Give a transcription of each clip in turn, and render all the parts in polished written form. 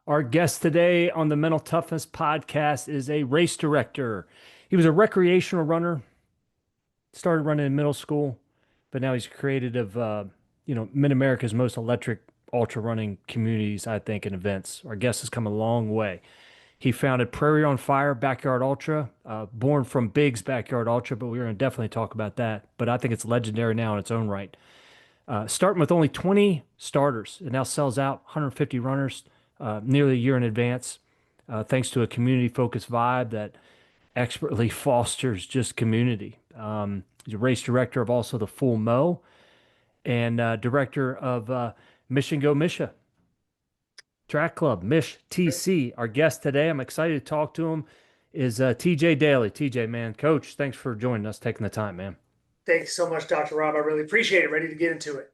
Our guest today on the Mental Toughness podcast is a race director. He was a recreational runner, started running in middle school, but now he's created of Mid-America's most electric ultra running communities, I think, and events. Our guest has come a long way. He founded Prairie On Fire Backyard Ultra, born from Big's Backyard Ultra, but we're going to definitely talk about that. But I think it's legendary now in its own right. Starting with only 20 starters, it now sells out 150 runners nearly a year in advance, thanks to a community-focused vibe that expertly fosters just community. He's a race director of also the Full Mo and director of Mission Go Misha Track Club, Mish TC. Our guest today, I'm excited to talk to him, is TJ Dailey. TJ, man, coach, thanks for joining us, taking the time, man. Thanks so much, Dr. Rob. I really appreciate it. Ready to get into it.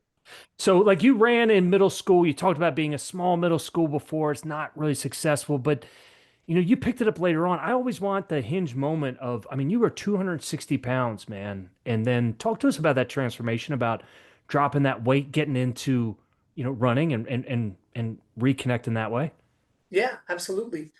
So, like you ran in middle school, you talked about being a small middle school before. It's not really successful, but you picked it up later on. I always want the hinge moment of, I mean, you were 260 pounds, man. And then talk to us about that transformation, about dropping that weight, getting into, running and reconnecting that way. Yeah, absolutely.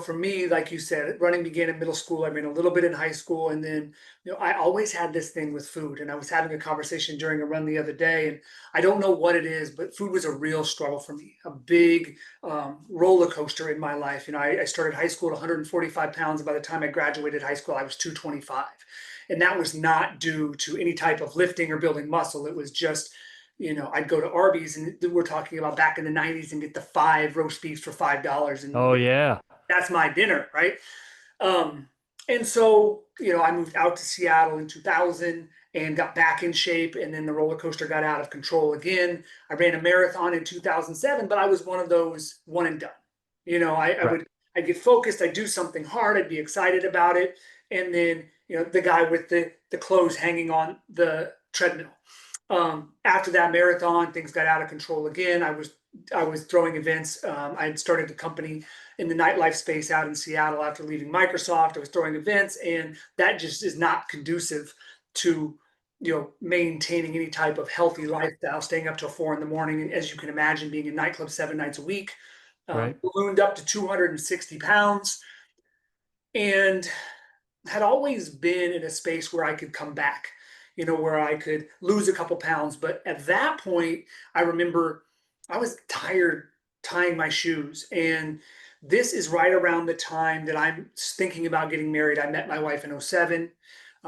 For me, like you said, running began in middle school. I ran a little bit in high school. And then, I always had this thing with food. And I was having a conversation during a run the other day. And I don't know what it is, but food was a real struggle for me, a big roller coaster in my life. I started high school at 145 pounds. By the time I graduated high school, I was 225. And that was not due to any type of lifting or building muscle. It was just, I'd go to Arby's, and we're talking about back in the 90s, and get the five roast beefs for $5. Oh, And yeah. that's my dinner, right? Um, and so, I moved out to Seattle in 2000 and got back in shape. And then the roller coaster got out of control again. I ran a marathon in 2007, but I was one of those one and done. Right. I'd get focused. I'd do something hard. I'd be excited about it. And then, the guy with the clothes hanging on the treadmill. After that marathon, things got out of control again. I was throwing events. I had started a company in the nightlife space out in Seattle after leaving Microsoft. I was throwing events, and that just is not conducive to maintaining any type of healthy lifestyle. Staying up till 4 in the morning, and as you can imagine, being in nightclubs 7 nights a week, Right. ballooned up to 260 pounds, and had always been in a space where I could come back, where I could lose a couple pounds. But at that point, I remember I was tired tying my shoes. And this is right around the time that I'm thinking about getting married. I met my wife in '07.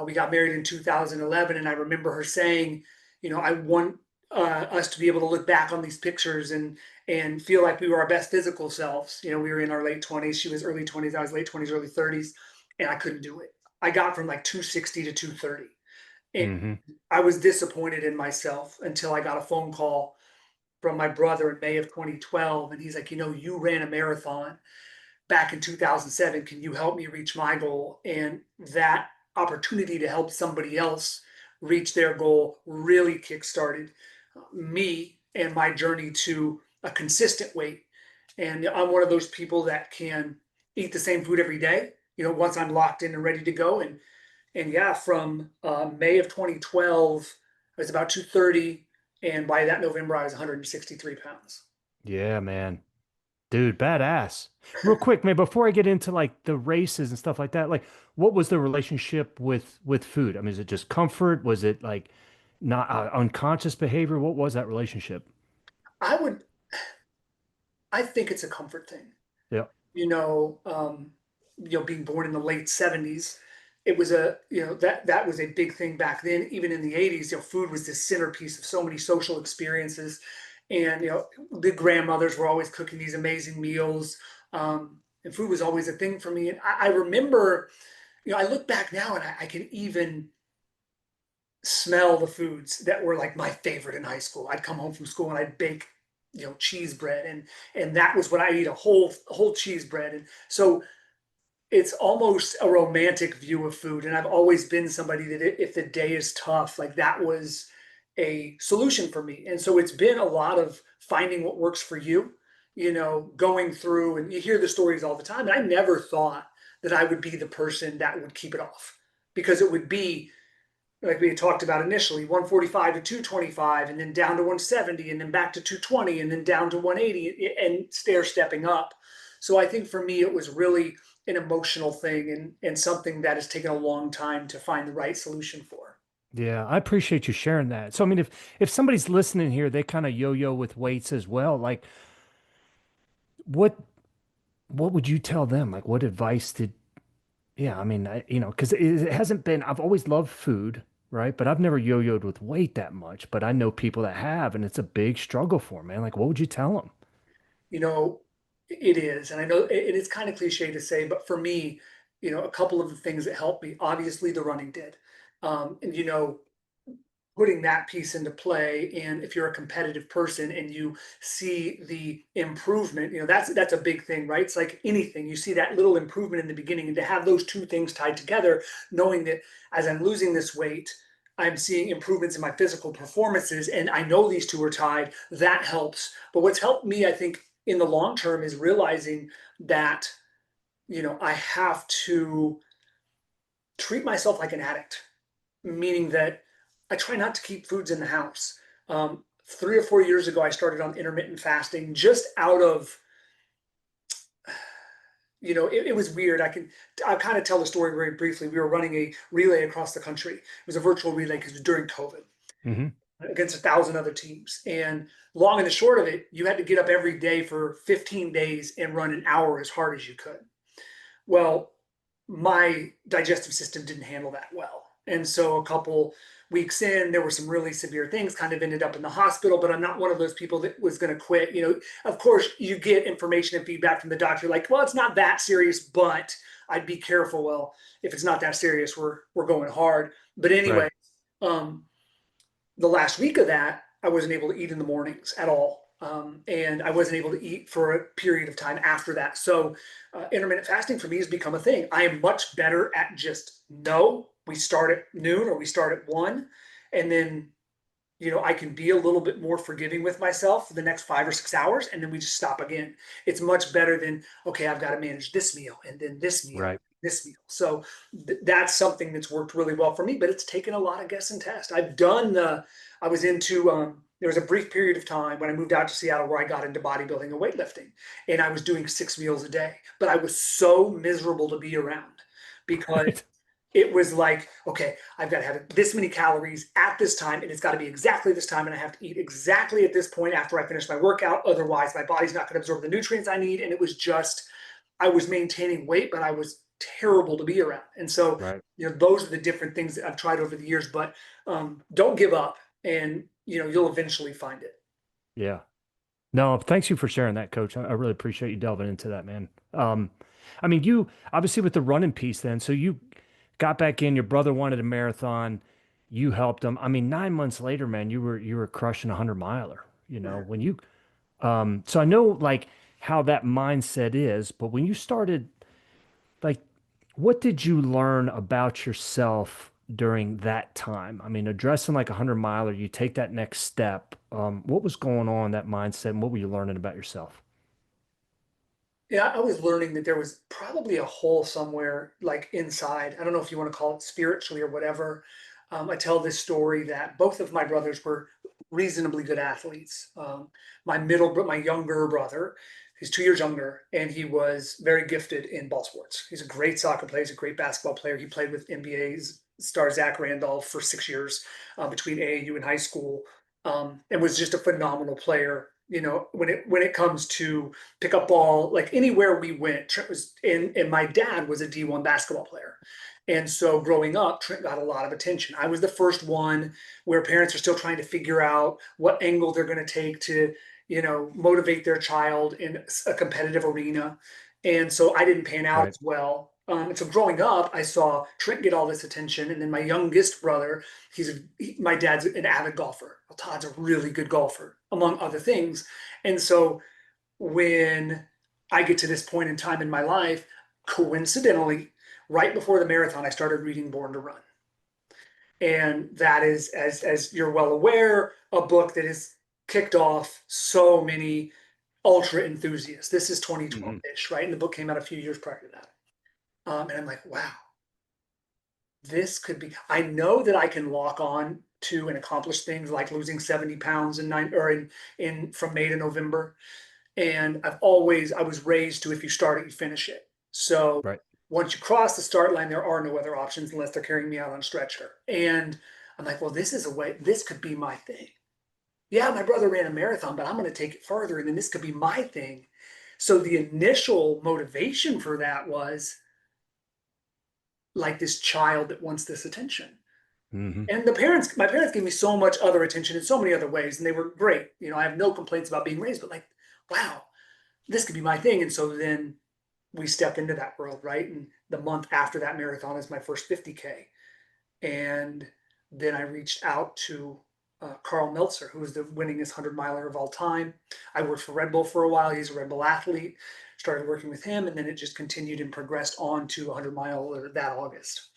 We got married in 2011. And I remember her saying, I want us to be able to look back on these pictures and feel like we were our best physical selves. We were in our late 20s. She was early 20s. I was late 20s, early 30s. And I couldn't do it. I got from like 260 to 230. And Hmm. I was disappointed in myself until I got a phone call from my brother in May of 2012. And he's like, you ran a marathon back in 2007. Can you help me reach my goal? And that opportunity to help somebody else reach their goal really kickstarted me and my journey to a consistent weight. And I'm one of those people that can eat the same food every day, once I'm locked in and ready to go. And yeah, from May of 2012, I was about 230. And by that November, I was 163 pounds. Yeah, man. Dude, badass. Real quick, man, before I get into like the races and stuff like that, like what was the relationship with food? I mean, is it just comfort? Was it like not unconscious behavior? What was that relationship? I would, I think it's a comfort thing. Yeah. Being born in the late '70s, it was that was a big thing back then. Even in the '80s, food was the centerpiece of so many social experiences, and the grandmothers were always cooking these amazing meals, and food was always a thing for me. And I remember, I look back now and I can even smell the foods that were like my favorite in high school. I'd come home from school and I'd bake, cheese bread, and that was when I eat a whole cheese bread. And so it's almost a romantic view of food. And I've always been somebody that if the day is tough, like that was a solution for me. And so it's been a lot of finding what works for you, going through, and you hear the stories all the time. And I never thought that I would be the person that would keep it off, because it would be like we talked about initially, 145 to 225, and then down to 170, and then back to 220, and then down to 180, and stair stepping up. So I think for me, it was really an emotional thing, and something that has taken a long time to find the right solution for. Yeah, I appreciate you sharing that. So, I mean, if somebody's listening here, they kind of yo-yo with weights as well. Like, what what would you tell them? Like, what advice did? Yeah, I mean, because it hasn't been. I've always loved food, right? But I've never yo-yoed with weight that much. But I know people that have, and it's a big struggle for 'em, man. Like, what would you tell them? You know, it is, and I know it's kind of cliche to say, but for me, a couple of the things that helped me, obviously the running did. And putting that piece into play, and if you're a competitive person and you see the improvement, that's a big thing, right? It's like anything, you see that little improvement in the beginning, and to have those two things tied together, knowing that as I'm losing this weight, I'm seeing improvements in my physical performances, and I know these two are tied, that helps. But what's helped me, I think, in the long term is realizing that I have to treat myself like an addict, meaning that I try not to keep foods in the house. 3 or 4 years ago, I started on intermittent fasting just out of, it was weird. I'll kind of tell the story very briefly. We were running a relay across the country. It was a virtual relay because it was during COVID Hmm. against 1,000 other teams. And long and the short of it, you had to get up every day for 15 days and run an hour as hard as you could. Well, my digestive system didn't handle that well. And so a couple weeks in, there were some really severe things, kind of ended up in the hospital, but I'm not one of those people that was going to quit. Of course, you get information and feedback from the doctor like, well, it's not that serious, but I'd be careful. Well, if it's not that serious, we're going hard. But anyway, Right. um, the last week of that, I wasn't able to eat in the mornings at all. And I wasn't able to eat for a period of time after that. So, intermittent fasting for me has become a thing. I am much better at just no, we start at noon or we start at 1. And then, I can be a little bit more forgiving with myself for the next 5 or 6 hours. And then we just stop again. It's much better than, okay, I've got to manage this meal and then this meal, Right. this meal. So that's something that's worked really well for me, but it's taken a lot of guess and test. I was into, there was a brief period of time when I moved out to Seattle where I got into bodybuilding and weightlifting, and I was doing 6 meals a day, but I was so miserable to be around because Right. it was like, okay, I've got to have this many calories at this time, and it's got to be exactly this time, and I have to eat exactly at this point after I finish my workout. Otherwise, my body's not going to absorb the nutrients I need. And it was just, I was maintaining weight, but I was terrible to be around. And so, Right. those are the different things that I've tried over the years. But don't give up, and you'll eventually find it. Yeah. No, thanks you for sharing that, Coach. I really appreciate you delving into that, man. I mean, you obviously with the running piece then, so you got back in, your brother wanted a marathon, you helped him. I mean, 9 months later, man, you were crushing a 100 miler, Right. when you so I know like how that mindset is, but when you started, like, what did you learn about yourself during that time? I mean, addressing like a 100 miler, you take that next step. What was going on in that mindset, and what were you learning about yourself? Yeah, I was learning that there was probably a hole somewhere like inside. I don't know if you want to call it spiritually or whatever. I tell this story that both of my brothers were reasonably good athletes. My younger brother, he's 2 years younger, and he was very gifted in ball sports. He's a great soccer player. He's a great basketball player. He played with NBA's star Zach Randolph for 6 years between AAU and high school, and was just a phenomenal player. When it comes to pick up ball, like anywhere we went, Trent was in, and my dad was a D1 basketball player. And so growing up, Trent got a lot of attention. I was the first one where parents are still trying to figure out what angle they're going to take to, motivate their child in a competitive arena. And so I didn't pan out Right. as well. And so growing up, I saw Trent get all this attention. And then my youngest brother, my dad's an avid golfer. Well, Todd's a really good golfer, among other things. And so when I get to this point in time in my life, coincidentally, right before the marathon, I started reading Born to Run. And that is, as you're well aware, a book that has kicked off so many ultra enthusiasts. This is Hmm. 2012-ish, right? And the book came out a few years prior to that. And I'm like, wow, this could be, I know that I can lock on to and accomplish things like losing 70 pounds in from May to November. And I was raised to, if you start it, you finish it. So Right. once you cross the start line, there are no other options unless they're carrying me out on a stretcher. And I'm like, well, this is a way, this could be my thing. Yeah, my brother ran a marathon, but I'm going to take it further. And then this could be my thing. So the initial motivation for that was like this child that wants this attention. Hmm. And my parents gave me so much other attention in so many other ways, and they were great. I have no complaints about being raised, but like, wow, this could be my thing. And so then we step into that world, right? And the month after that marathon is my first 50K. And then I reached out to Carl Meltzer, who was the winningest 100 miler of all time. I worked for Red Bull for a while. He's a Red Bull athlete. Started working with him, and then it just continued and progressed on to 100 mile that August.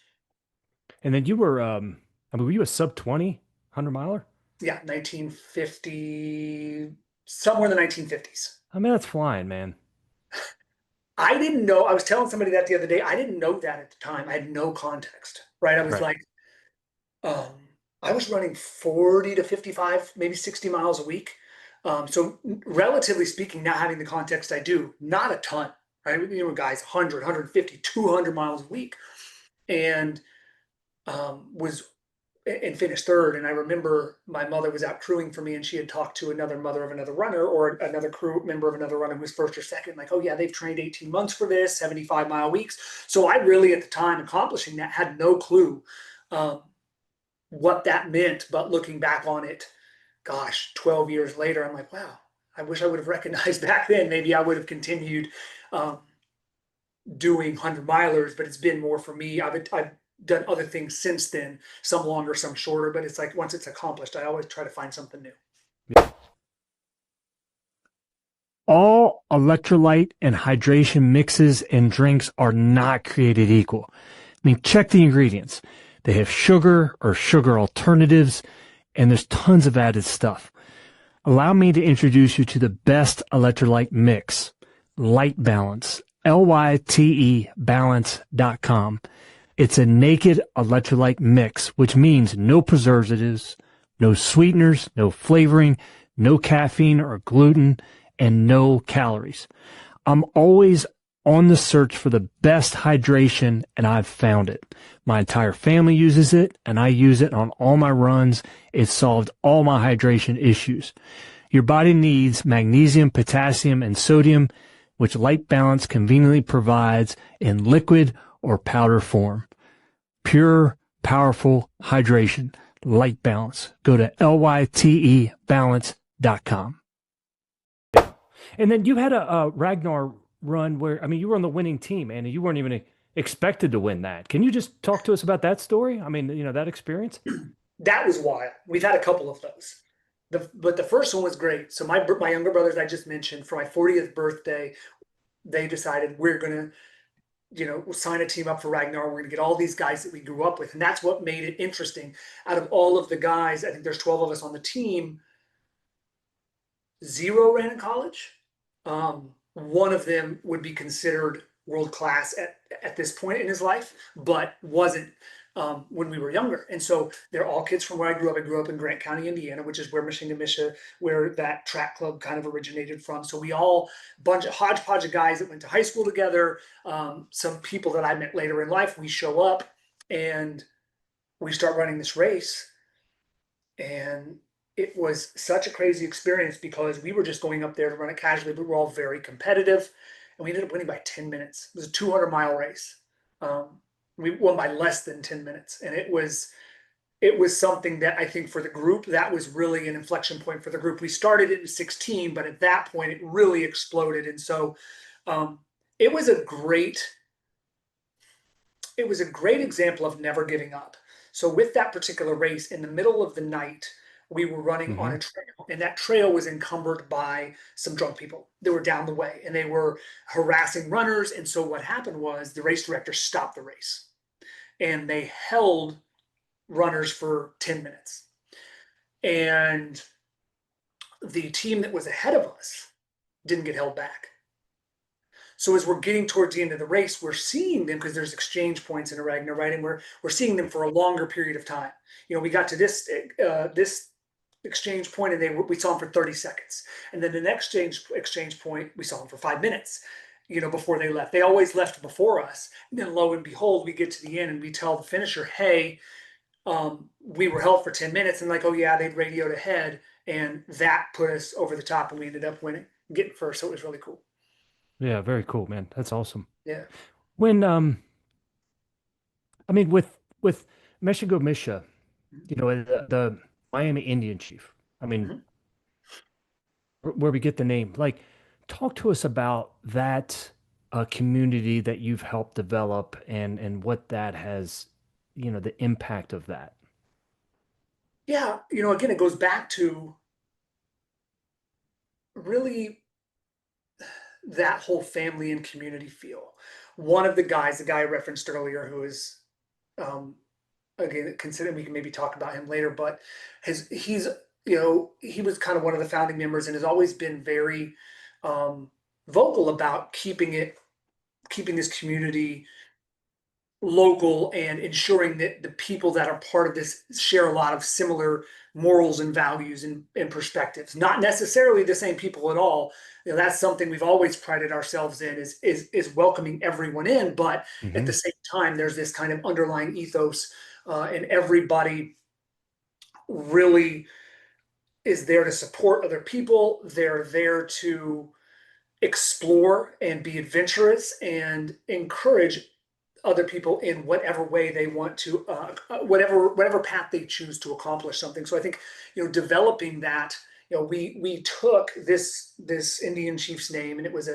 And then you were, I mean, were you a sub 20 100 miler? Yeah, 1950, somewhere in the 1950s. I mean, that's flying, man. I didn't know. I was telling somebody that the other day. I didn't know that at the time. I had no context, right? I was Right. like, um, I was running 40 to 55, maybe 60 miles a week. So relatively speaking, now having the context I do, not a ton, right? Guys, 100, 150, 200 miles a week. And was and finished third. And I remember my mother was out crewing for me, and she had talked to another mother of another runner, or another crew member of another runner who was first or second, like, oh yeah, they've trained 18 months for this, 75-mile weeks. So I really, at the time accomplishing that, had no clue um, what that meant. But looking back on it, gosh, 12 years later, I'm like, wow, I wish I would have recognized back then. Maybe I would have continued um, doing 100 milers, but it's been more for me. I've done other things since then, some longer, some shorter, but it's like once it's accomplished, I always try to find something new. All electrolyte and hydration mixes and drinks are not created equal. I mean, check the ingredients. They have sugar or sugar alternatives, and there's tons of added stuff. Allow me to introduce you to the best electrolyte mix, Light Balance, LYTE balance.com. It's a naked electrolyte mix, which means no preservatives, no sweeteners, no flavoring, no caffeine or gluten, and no calories. I'm always on the search for the best hydration, and I've found it. My entire family uses it, and I use it on all my runs. It's solved all my hydration issues. Your body needs magnesium, potassium, and sodium, which Light Balance conveniently provides in liquid or powder form. Pure, powerful hydration. Light Balance. Go to lytebalance.com. And then you had a Ragnar run where, I mean, you were on the winning team and you weren't even expected to win that. Can you just talk to us about that story? I mean, that experience? That was wild. We've had a couple of those. But the first one was great. So my younger brothers I just mentioned, for my 40th birthday, they decided we're gonna sign a team up for Ragnar. We're gonna get all these guys that we grew up with, and that's what made it interesting. Out of all of the guys, I think there's 12 of us on the team. Zero ran in college. One of them would be considered world class at this point in his life, but wasn't when we were younger. And so they're all kids from where I grew up. I grew up in Grant County, Indiana, which is where Misha, where that track club kind of originated from. So we all bunch of hodgepodge of guys that went to high school together. Some people that I met later in life. We show up and we start running this race, and it was such a crazy experience because we were just going up there to run it casually, but we're all very competitive. And we ended up winning by 10 minutes. It was a 200-mile race. We won by less than 10 minutes. And it was something that I think for the group, that was really an inflection point for the group. We started it in 16, but at that point it really exploded. And so um, it was a great example of never giving up. So with that particular race, in the middle of the night, we were running on Mm-hmm. a trail, and that trail was encumbered by some drunk people that were down the way, and they were harassing runners. And so what happened was the race director stopped the race, and they held runners for 10 minutes. And the team that was ahead of us didn't get held back. So as we're getting towards the end of the race, we're seeing them because there's exchange points in a Ragnar, right? And we're seeing them for a longer period of time. We got to this exchange point, and we saw them for 30 seconds, and then the next exchange point we saw them for 5 minutes. Before they left, they always left before us. And then lo and behold, we get to the end and we tell the finisher, "Hey, we were held for 10 minutes," and like, "Oh yeah," they'd radioed ahead, and that put us over the top, and we ended up winning, getting first. So it was really cool. Yeah, very cool, man. That's awesome. Yeah. When I mean with Meshigo Misha, the Miami Indian chief. I mean, Mhm. where we get the name. Like, talk to us about that community that you've helped develop and what that has, the impact of that. Yeah. Again, it goes back to really that whole family and community feel. One of the guys, the guy I referenced earlier, who is, um, again, considering we can maybe talk about him later, but he was kind of one of the founding members and has always been very vocal about keeping this community local and ensuring that the people that are part of this share a lot of similar morals and values and perspectives. Not necessarily the same people at all. That's something we've always prided ourselves in is welcoming everyone in, but at the Hmm. same time, there's this kind of underlying ethos, and everybody really is there to support other people. They're there to explore and be adventurous and encourage other people in whatever way they want to, whatever path they choose to accomplish something. So I think, developing that, we took this Indian chief's name, and it was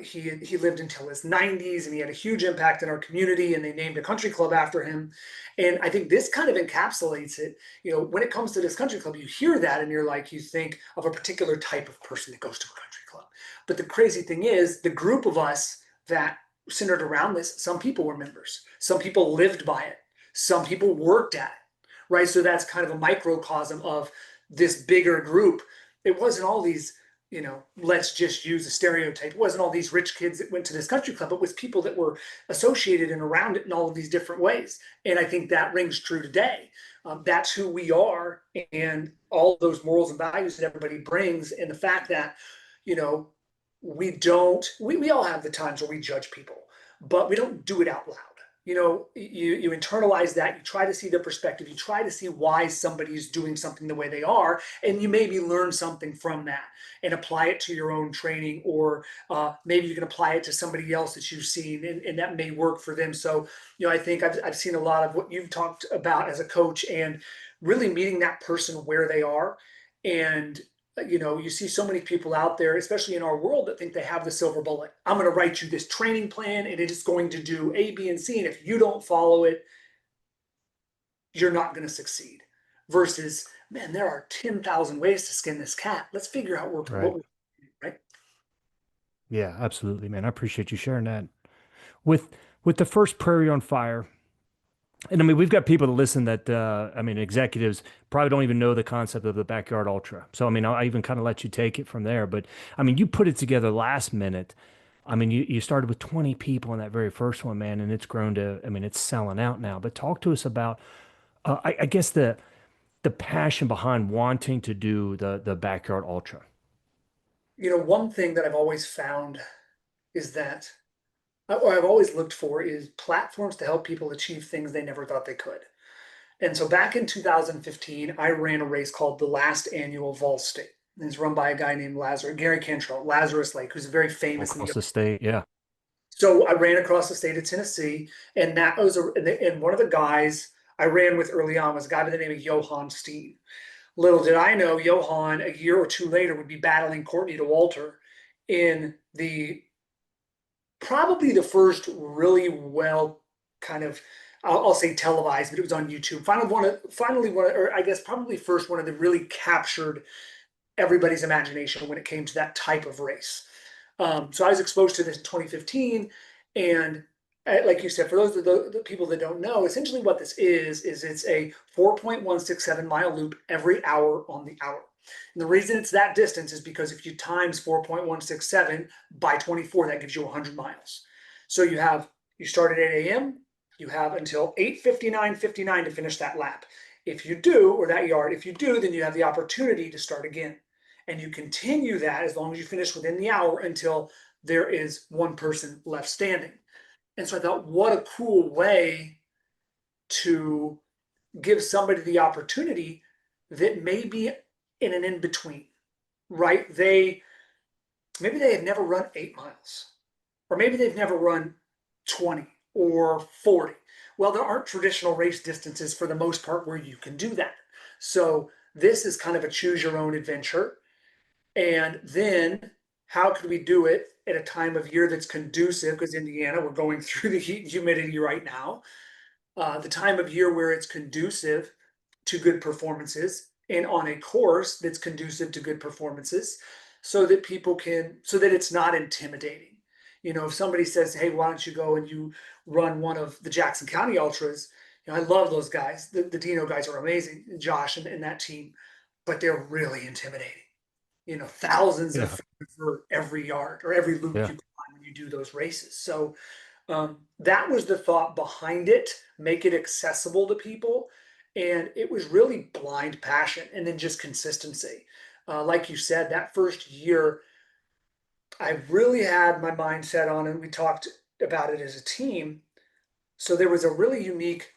he lived until his 90s, and he had a huge impact in our community, and they named a country club after him. And I think this kind of encapsulates it. When it comes to this country club, you hear that and you think of a particular type of person that goes to a country club. But the crazy thing is, the group of us that centered around this, some people were members, some people lived by it, some people worked at it, right? So that's kind of a microcosm of this bigger group. It wasn't all these, let's just use a stereotype. It wasn't all these rich kids that went to this country club. It was people that were associated and around it in all of these different ways. And I think that rings true today. That's who we are, and all those morals and values that everybody brings, and the fact that, you know, we all have the times where we judge people, but we don't do it out loud. You internalize that, you try to see their perspective, you try to see why somebody's doing something the way they are, and you maybe learn something from that and apply it to your own training, or maybe you can apply it to somebody else that you've seen, and that may work for them. So I think I've seen a lot of what you've talked about as a coach, and really meeting that person where they are. And you see so many people out there, especially in our world, that think they have the silver bullet. I'm going to write you this training plan and it is going to do A, B, and C. And if you don't follow it, you're not going to succeed. Versus, man, there are 10,000 ways to skin this cat. Let's figure out Right. what we do, right? Yeah, absolutely, man. I appreciate you sharing that. With with the first Prairie on Fire, and I mean, we've got people that listen that I mean, executives probably don't even know the concept of the backyard ultra. So I mean, I even kind of let you take it from there. But I mean, you put it together last minute. I mean, you started with 20 people in that very first one, man, and it's grown to, I mean, it's selling out now. But talk to us about, I guess the passion behind wanting to do the backyard ultra. One thing that I've always found is that, or I've always looked for, is platforms to help people achieve things they never thought they could. And so back in 2015, I ran a race called the last annual Vol State. And it's run by a guy named Gary Cantrell, Lazarus Lake, who's very famous in the. Across the state. Yeah. So I ran across the state of Tennessee, and that was and one of the guys I ran with early on was a guy by the name of Johann Steen. Little did I know, Johann a year or two later would be battling Courtney DeWalter in the probably the first really well kind of, I'll say televised, but it was on YouTube. Finally one, or I guess probably first one of the really captured everybody's imagination when it came to that type of race. So I was exposed to this in 2015, and like you said, for those of the people that don't know, essentially what this is it's a 4.167 mile loop every hour on the hour. And the reason it's that distance is because if you times 4.167 by 24, that gives you 100 miles. So you start at 8 a.m., you have until 8:59:59 to finish that lap. If you do, or that yard, if you do, then you have the opportunity to start again. And you continue that as long as you finish within the hour until there is one person left standing. And so I thought, what a cool way to give somebody the opportunity that may be in an in between, right? Maybe they had never run 8 miles, or maybe they've never run 20 or 40. Well, there aren't traditional race distances for the most part where you can do that. So this is kind of a choose your own adventure. And then how could we do it at a time of year that's conducive? Because Indiana, we're going through the heat and humidity right now. The time of year where it's conducive to good performances and on a course that's conducive to good performances so that so that it's not intimidating. If somebody says, hey, why don't you go and you run one of the Jackson County Ultras? I love those guys. The Dino guys are amazing, Josh and that team, but they're really intimidating. Thousands of Yeah. feet for every yard or every loop Yeah. you climb when you do those races. So that was the thought behind it, make it accessible to people. And it was really blind passion and then just consistency. Like you said, that first year, I really had my mind set on, and we talked about it as a team. So there was a really unique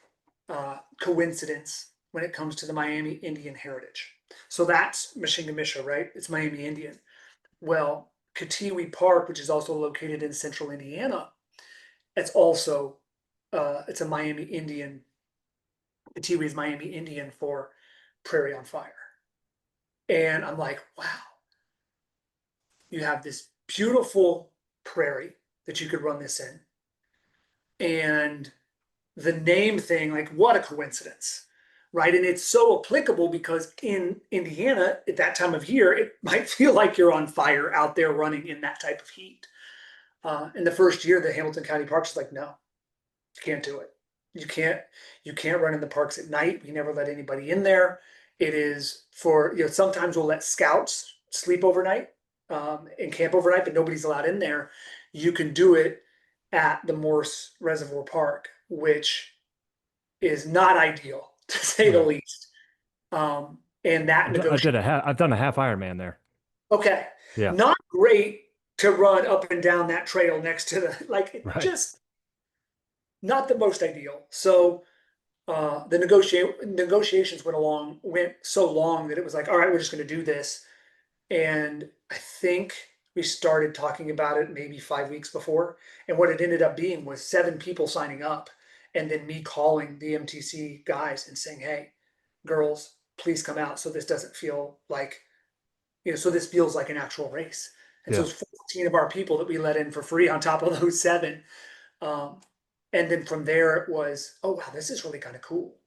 coincidence when it comes to the Miami Indian heritage. So that's Mishinga, right? It's Miami Indian. Well, Katiwi Park, which is also located in central Indiana, it's also it's a Miami Indian. Katiwi is Miami Indian for Prairie on Fire. And I'm like, wow, you have this beautiful prairie that you could run this in. And the name thing, like, what a coincidence, right? And it's so applicable because in Indiana at that time of year, it might feel like you're on fire out there running in that type of heat. In the first year, the Hamilton County Parks is like, no, you can't do it. You can't you can't run in the parks at night. We never let anybody in there. It is for, sometimes we'll let scouts sleep overnight and camp overnight, but nobody's allowed in there. You can do it at the Morse Reservoir Park, which is not ideal to say the Right. least. And that negotiation, I've done a half Ironman there. okay, Yeah. not great to run up and down that trail next to the, like, Right. just not the most ideal. So the negotiations went so long that it was like, all right, we're just going to do this. And I think we started talking about it maybe 5 weeks before. And what it ended up being was 7 people signing up, and then me calling the MTC guys and saying, hey, girls, please come out. So this doesn't feel like, so this feels like an actual race. And so Yeah. it's 14 of our people that we let in for free on top of those 7. Um, and then from there it was, oh, wow, this is really kind of cool.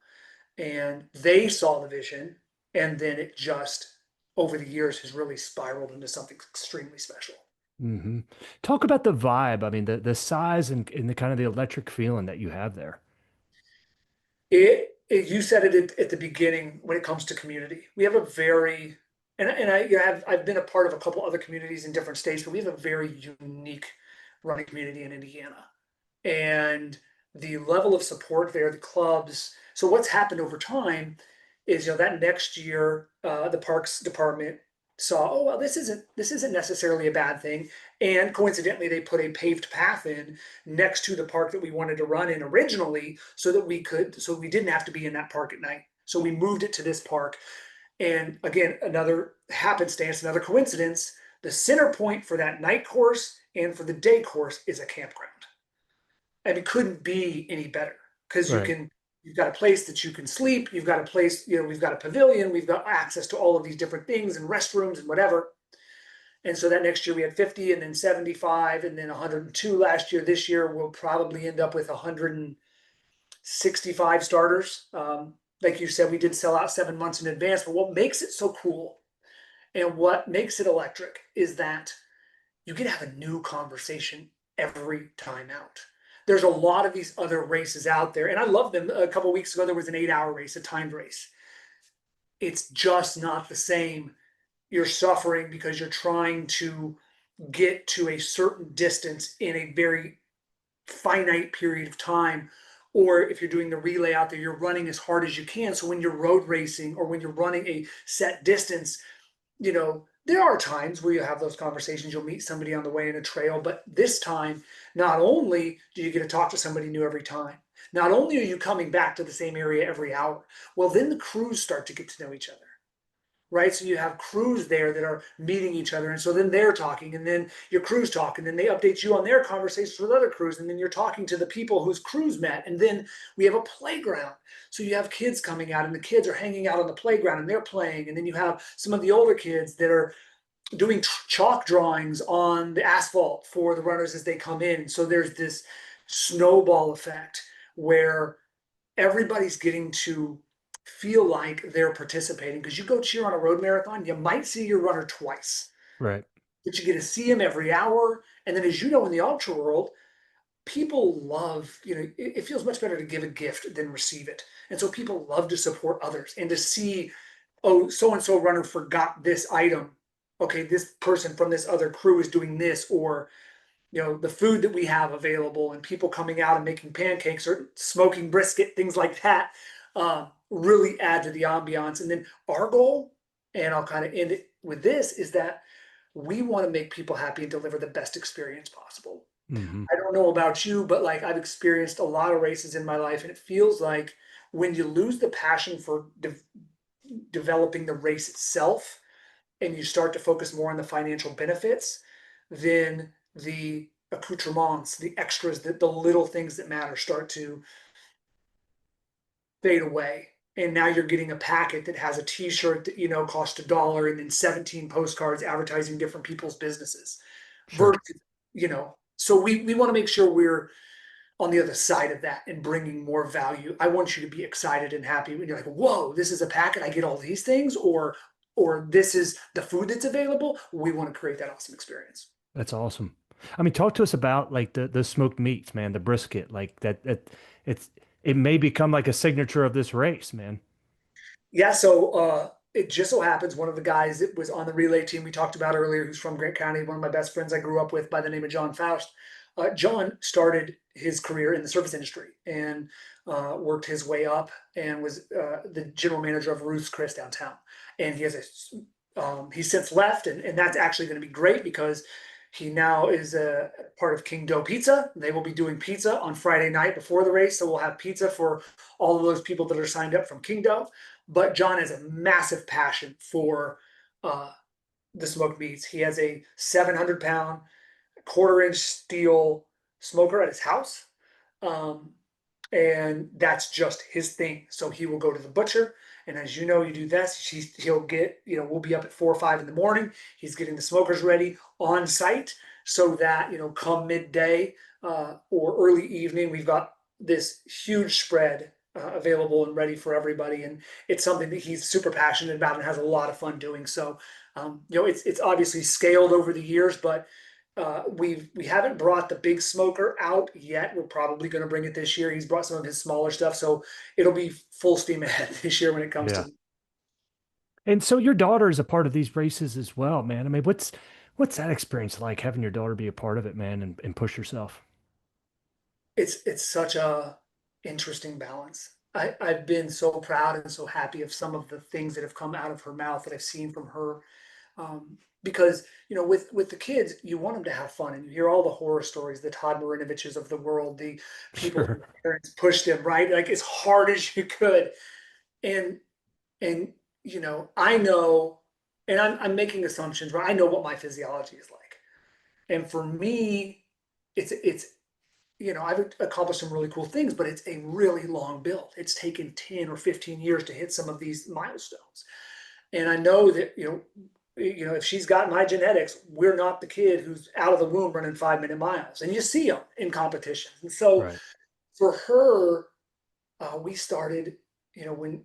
And they saw the vision, and then it just over the years has really spiraled into something extremely special. Hmm. Talk about the vibe. I mean, the size and the kind of the electric feeling that you have there. You said it at the beginning when it comes to community. We have a very and I've been a part of a couple other communities in different states, but we have a very unique running community in Indiana. And the level of support there, the clubs. So what's happened over time is, that next year, the parks department saw, oh well, this isn't necessarily a bad thing, and coincidentally, they put a paved path in next to the park that we wanted to run in originally, so we didn't have to be in that park at night. So we moved it to this park, and again, another happenstance, another coincidence. The center point for that night course and for the day course is a campground, and it couldn't be any better because Right. you've got a place that you can sleep, you've got a place, we've got a pavilion, we've got access to all of these different things and restrooms and whatever. And so that next year we had 50 and then 75 and then 102 last year. This year we'll probably end up with 165 starters. Like you said, we did sell out 7 months in advance, but what makes it so cool and what makes it electric is that you can have a new conversation every time out. there's a lot of these other races out there, and I love them. A couple of weeks ago, there was an 8 hour race, a timed race. It's just not the same. You're suffering because you're trying to get to a certain distance in a very finite period of time. Or if you're doing the relay out there, you're running as hard as you can. So when you're road racing or when you're running a set distance, there are times where you have those conversations. You'll meet somebody on the way in a trail, but this time, not only do you get to talk to somebody new every time, not only are you coming back to the same area every hour, well, then the crews start to get to know each other, right? So you have crews there that are meeting each other. And so then they're talking, and then your crews talk, and then they update you on their conversations with other crews. And then you're talking to the people whose crews met. And then we have a playground. So you have kids coming out, and the kids are hanging out on the playground and they're playing. And then you have some of the older kids that are doing chalk drawings on the asphalt for the runners as they come in. So there's this snowball effect where everybody's getting to feel like they're participating, because you go cheer on a road marathon, you might see your runner twice, Right. but you get to see him every hour. And then, as you know, in the ultra world, people love, it feels much better to give a gift than receive it. And so people love to support others and to see, oh, so and so runner forgot this item. Okay, this person from this other crew is doing this, or the food that we have available and people coming out and making pancakes or smoking brisket, things like that, really add to the ambiance. And then our goal, and I'll kind of end it with this, is that we want to make people happy and deliver the best experience possible. Hmm. I don't know about you, but like, I've experienced a lot of races in my life, and it feels like when you lose the passion for developing the race itself, and you start to focus more on the financial benefits, then the accoutrements, the extras, the little things that matter start to fade away. And now you're getting a packet that has a t-shirt that, cost $1, and then 17 postcards advertising different people's businesses. Sure. Versus, so we want to make sure we're on the other side of that and bringing more value. I want you to be excited and happy when you're like, whoa, this is a packet, I get all these things, or this is the food that's available. We want to create that awesome experience. That's awesome. I mean, talk to us about like the smoked meats, man, the brisket, like that it may become like a signature of this race, man. Yeah, so it just so happens one of the guys that was on the relay team we talked about earlier, who's from Grant County, one of my best friends I grew up with by the name of John Faust. John started his career in the service industry and worked his way up, and was the general manager of Ruth's Chris downtown. And he's since left, and that's actually going to be great because he now is a part of King Dough Pizza. They will be doing pizza on Friday night before the race, so we'll have pizza for all of those people that are signed up from King Dough. But John has a massive passion for uh, the smoked meats. He has a 700-pound quarter-inch steel smoker at his house. Um, and that's just his thing. So he will go to the butcher, and as you know, you do this. He'll get, we'll be up at 4 or 5 in the morning. He's getting the smokers ready on site so that come midday or early evening, we've got this huge spread available and ready for everybody. And it's something that he's super passionate about and has a lot of fun doing. So it's obviously scaled over the years, but we haven't brought the big smoker out yet. We're probably going to bring it this year. He's brought some of his smaller stuff, so it'll be full steam ahead this year when it comes Yeah. to. And so your daughter is a part of these races as well, man. I mean, what's that experience like having your daughter be a part of it, man, and push yourself? It's such a interesting balance. I've been so proud and so happy of some of the things that have come out of her mouth that I've seen from her. Because with the kids, you want them to have fun, and you hear all the horror stories, the Todd Marinoviches of the world, the people Sure. whose parents pushed them, right, like as hard as you could. And and I know, and I'm making assumptions, but I know what my physiology is like. And for me, it's I've accomplished some really cool things, but it's a really long build. It's taken 10 or 15 years to hit some of these milestones. And I know that, if she's got my genetics, we're not the kid who's out of the womb running 5 minute miles. And you see them in competitions. And so Right. for her, we started, when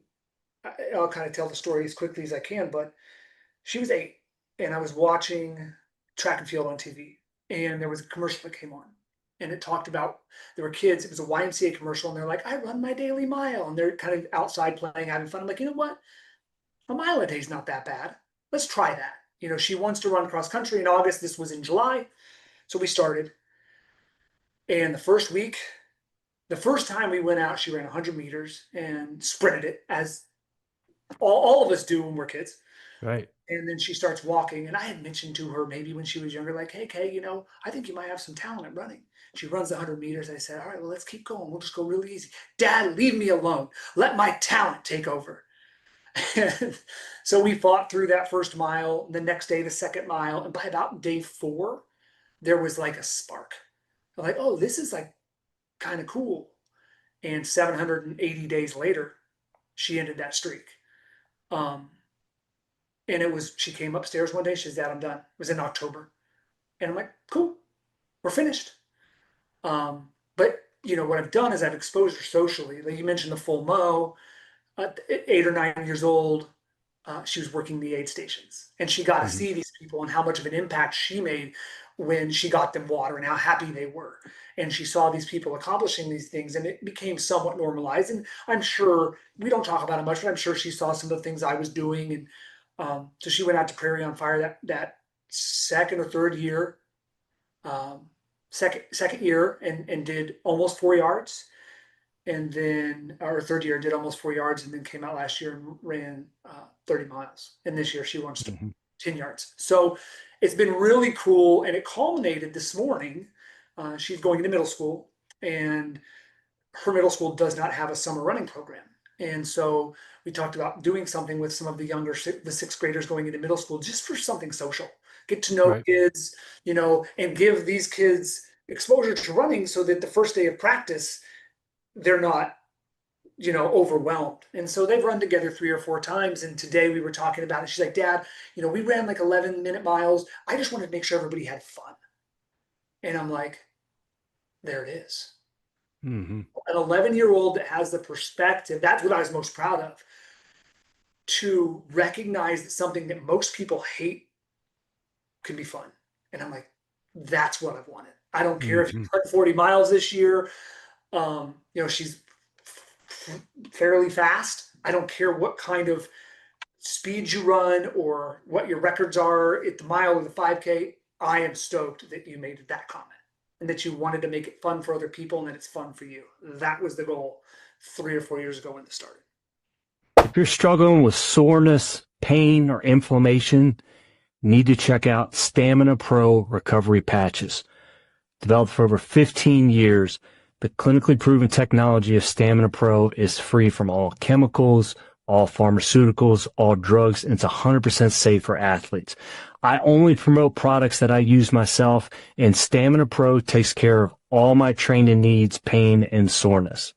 I'll kind of tell the story as quickly as I can, but she was 8, and I was watching track and field on TV, and there was a commercial that came on, and it talked about, there were kids, it was a YMCA commercial, and they're like, I run my daily mile. And they're kind of outside playing, having fun. I'm like, you know what? A mile a day is not that bad. Let's try that. She wants to run cross country in August. This was in July. So we started. And the first week, the first time we went out, she ran 100 meters and sprinted it, as all of us do when we're kids. Right. And then she starts walking. And I had mentioned to her maybe when she was younger, like, hey, Kay, I think you might have some talent at running. She runs the 100 meters. I said, all right, well, let's keep going. We'll just go really easy. Dad, leave me alone. Let my talent take over. And so we fought through that first mile, the next day, the second mile. And by about day 4, there was like a spark. I'm like, oh, this is like kind of cool. And 780 days later, she ended that streak. Um, and she came upstairs one day. She says, Dad, I'm done. It was in October. And I'm like, cool, we're finished. But what I've done is I've exposed her socially. Like you mentioned the full mo, at 8 or 9 years old, she was working the aid stations, and she got to Hmm. see these people and how much of an impact she made when she got them water and how happy they were. And she saw these people accomplishing these things, and it became somewhat normalized. And I'm sure we don't talk about it much, but I'm sure she saw some of the things I was doing. And so she went out to Prairie on Fire that second or third year, second year, and did almost 4 yards. And then our third year did almost 4 yards, and then came out last year and ran 30 miles. And this year she wants to Hmm. 10 yards. So it's been really cool. And it culminated this morning. She's going into middle school, and her middle school does not have a summer running program. And so we talked about doing something with some of the younger, the sixth graders going into middle school, just for something social, get to know Right. kids, and give these kids exposure to running so that the first day of practice, they're not overwhelmed. And so they've run together 3 or 4 times. And today we were talking about it. She's like, Dad, we ran like 11-minute miles. I just wanted to make sure everybody had fun. And I'm like, there it is. Hmm. An 11-year-old that has the perspective, that's what I was most proud of, to recognize that something that most people hate can be fun. And I'm like, that's what I've wanted. I don't care if you Hmm. run 40 miles this year. She's fairly fast. I don't care what kind of speed you run or what your records are at the mile or the 5K. I am stoked that you made that comment and that you wanted to make it fun for other people and that it's fun for you. That was the goal 3 or 4 years ago when this started. If you're struggling with soreness, pain, or inflammation, you need to check out Stamina Pro recovery patches. Developed for over 15 years, the clinically proven technology of Stamina Pro is free from all chemicals, all pharmaceuticals, all drugs, and it's 100% safe for athletes. I only promote products that I use myself, and Stamina Pro takes care of all my training needs, pain, and soreness.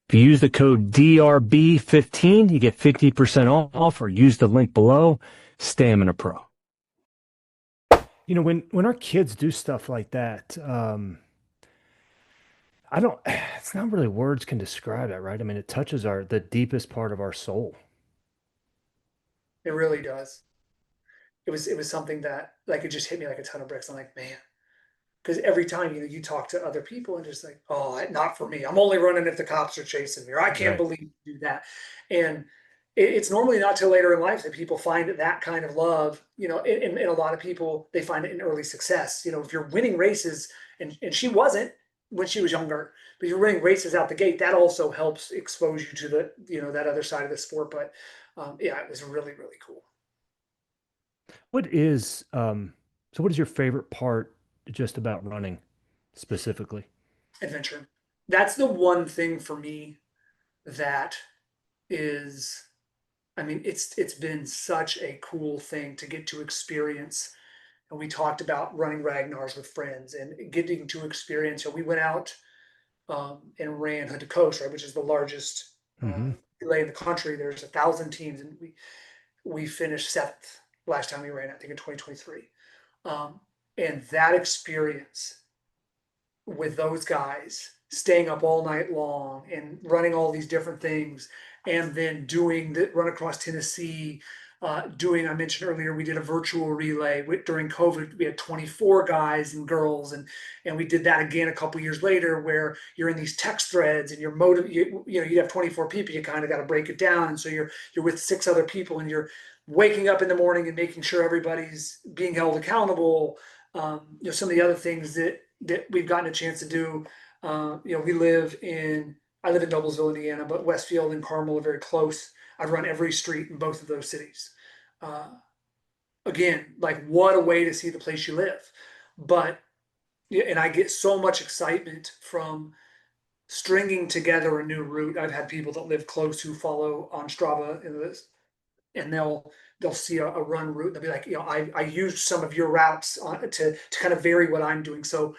If you use the code DRB15, you get 50% off, or use the link below, Stamina Pro. When our kids do stuff like that, I don't, it's not really words can describe it, right? I mean, it touches the deepest part of our soul. It really does. It was something that like it just hit me like a ton of bricks. I'm like, man, because every time you talk to other people and just like, oh, not for me. I'm only running if the cops are chasing me, or I can't Right. believe you do that. And it's normally not till later in life that people find that kind of love. And a lot of people, they find it in early success. If you're winning races, and she wasn't when she was younger, but you're winning races out the gate, that also helps expose you to the that other side of the sport. But yeah, it was really really cool. What is, so what is your favorite part just about running specifically? Adventure. That's the one thing for me that is, I mean, it's been such a cool thing to get to experience. And we talked about running Ragnars with friends and getting to experience. We went out and ran Hood to Coast, right, which is the largest Hmm. relay in the country. There's 1,000 teams, and we finished seventh last time we ran. I think in 2023. Um, and that experience with those guys, staying up all night long and running all these different things, and then doing the run across Tennessee I mentioned earlier, we did a virtual relay during COVID. We had 24 guys and girls, and we did that again a couple years later, where you're in these text threads and you have 24 people. You kind of got to break it down, and so you're with 6 other people, and you're waking up in the morning and making sure everybody's being held accountable. Some of the other things that we've gotten a chance to do. I live in Noblesville, Indiana, but Westfield and Carmel are very close. I've run every street in both of those cities. Uh, Again, like, what a way to see the place you live. But yeah, and I get so much excitement from stringing together a new route. I've had people that live close who follow on Strava and they'll see a run route and they'll be like, I used some of your routes to kind of vary what I'm doing. So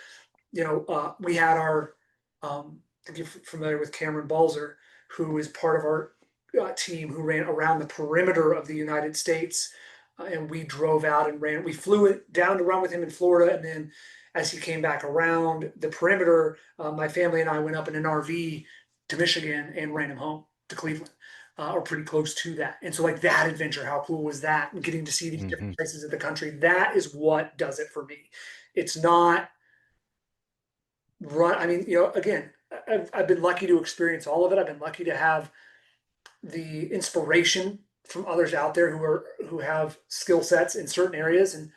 we had I think you're familiar with Cameron Balzer, who is part of our team who ran around the perimeter of the United States. And we drove out and ran. We flew it down to run with him in Florida. And then as he came back around the perimeter, my family and I went up in an RV to Michigan and ran him home to Cleveland. Or pretty close to that. And so, like, that adventure, how cool was that? And getting to see these Hmm. different places of the country, that is what does it for me. It's not run. I mean, again, I've been lucky to experience all of it. I've been lucky to have the inspiration from others out there who have skill sets in certain areas. And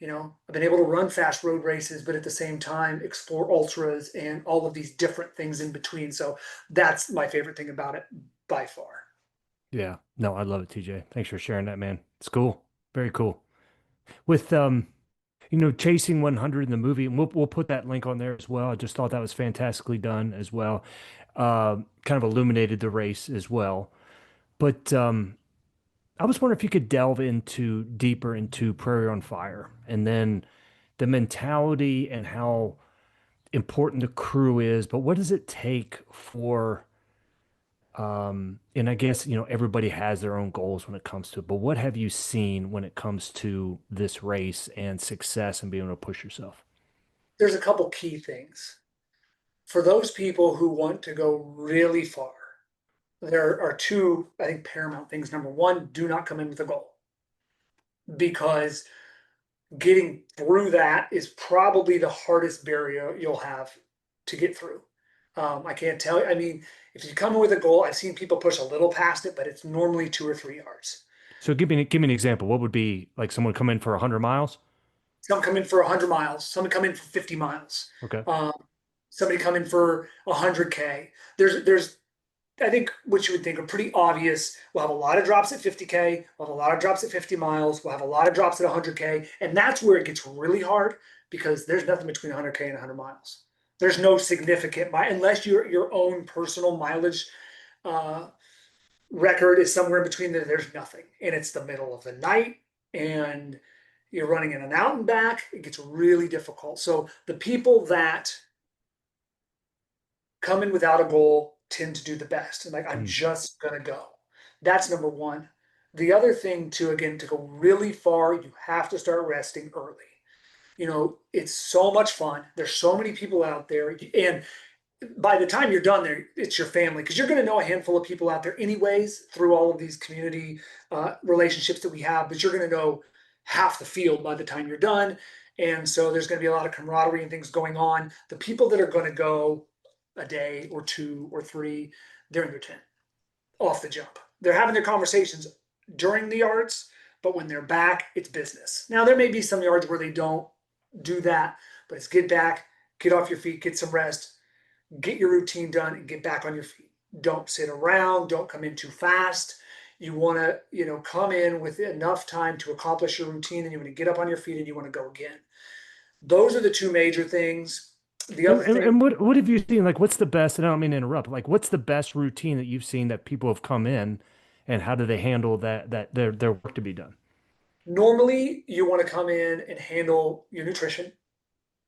I've been able to run fast road races, but at the same time explore ultras and all of these different things in between. So that's my favorite thing about it by far. Yeah. No, I love it, TJ. Thanks for sharing that, man. It's cool. Very cool. With Chasing 100 in the movie, and we'll put that link on there as well. I just thought that was fantastically done as well. Kind of illuminated the race as well. But I was wondering if you could delve into deeper into Prairie on Fire and then the mentality and how important the crew is, but what does it take for and I guess, everybody has their own goals when it comes to it, but what have you seen when it comes to this race and success and being able to push yourself? There's a couple key things for those people who want to go really far. There are two, I think, paramount things. Number one, do not come in with a goal, because getting through that is probably the hardest barrier you'll have to get through. I can't tell you. I mean, if you come in with a goal, I've seen people push a little past it, but it's normally 2 or 3 yards. So give me an example. What would be like someone come in for 100 miles? Some come in for 100 miles. Some come in for 50 miles. Okay. Um, Somebody come in for 100K. There's I think what you would think are pretty obvious. We'll have a lot of drops at 50K. We'll have a lot of drops at 50 miles. We'll have a lot of drops at 100K. And that's where it gets really hard, because there's nothing between 100K and 100 miles. There's no significant, unless your own personal mileage uh, record is somewhere in between there, there's nothing. And it's the middle of the night and you're running in and out and back. It gets really difficult. So the people that come in without a goal tend to do the best. And like, I'm Mm. just gonna go. That's number one. The other thing too, again, to go really far, you have to start resting early. It's so much fun. There's so many people out there, and by the time you're done there, it's your family, because you're going to know a handful of people out there anyways through all of these community relationships that we have, but you're going to know half the field by the time you're done. And so there's going to be a lot of camaraderie and things going on. The people that are going to go a day or 2 or 3, they're in their tent off the jump. They're having their conversations during the yards, but when they're back, it's business. Now, there may be some yards where they don't do that, but it's get back, get off your feet, get some rest, get your routine done, and get back on your feet. Don't sit around. Don't come in too fast. You want to, come in with enough time to accomplish your routine, and you want to get up on your feet and you want to go again. Those are the two major things. The And, other and, thing, and what have you seen? Like, what's the best? And I don't mean to interrupt. Like, what's the best routine that you've seen that people have come in, and how do they handle that their work to be done? normally you want to come in and handle your nutrition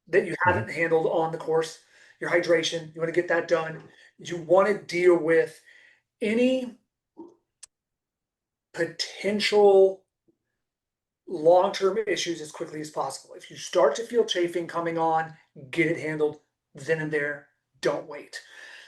that you Hmm. haven't handled on the course, your hydration. You want to get that done. You want to deal with any potential long-term issues as quickly as possible. If you start to feel chafing coming on, get it handled then and there. Don't wait.